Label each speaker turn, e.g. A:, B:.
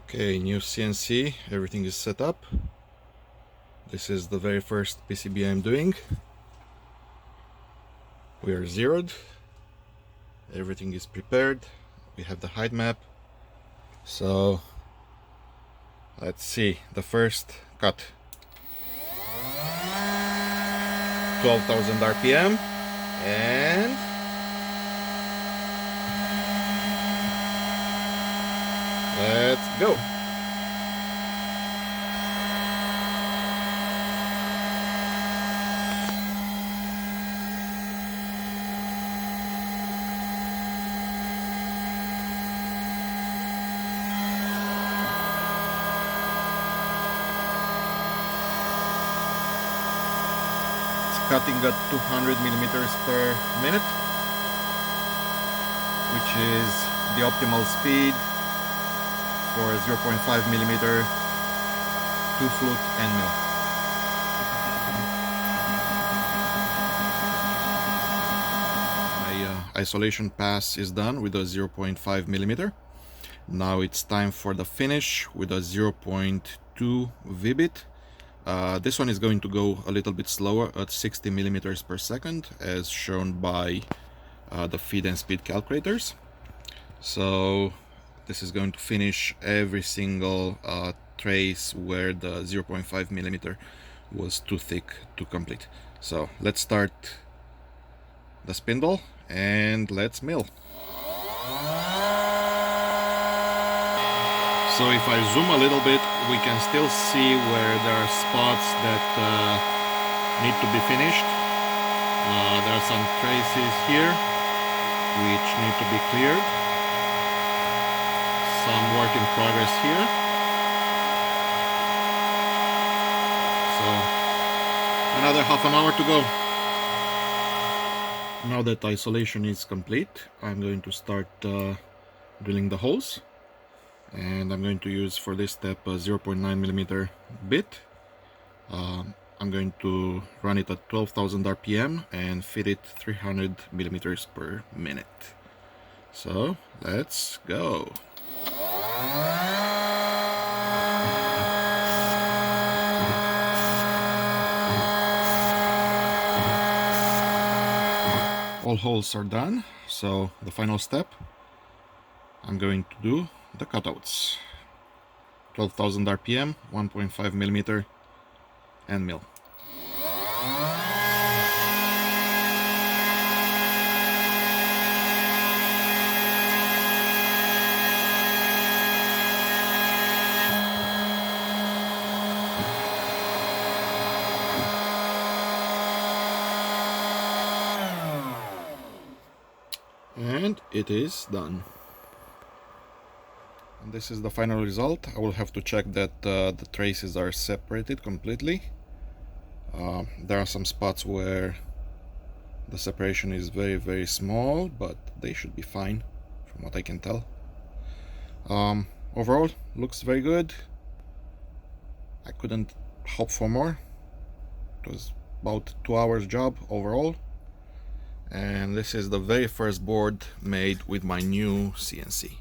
A: Okay, new CNC, everything is set up. This is the very first PCB I'm doing. We are zeroed. Everything is prepared. We have the height map. So let's see the first cut. 12,000 RPM and let's go. Cutting at 200 millimeters per minute, which is the optimal speed for a 0.5 millimeter 2-flute end mill. My isolation pass is done with a 0.5 millimeter. Now it's time for the finish with a 0.2 V-bit. This one is going to go a little bit slower at 60 millimeters per second, as shown by the feed and speed calculators. So this is going to finish every single trace where the 0.5 millimeter was too thick to complete. So let's start the spindle and let's mill. So if I zoom a little bit, we can still see where there are spots that need to be finished. There are some traces here which need to be cleared. Some work in progress here. So another half an hour to go. Now that isolation is complete, I'm going to start drilling the holes. And I'm going to use for this step a 0.9 millimeter bit. I'm going to run it at 12,000 RPM and feed it 300 millimeters per minute. So let's go. All holes are done, so the final step, I'm going to do the cutouts. 12,000 RPM, 1.5 millimeter end mill. And it is done. And this is the final result. I will have to check that the traces are separated completely. There are some spots where the separation is very, very small, but they should be fine from what I can tell. Overall, looks very good. I couldn't hope for more. It was about 2 hours job overall. And this is the very first board made with my new CNC.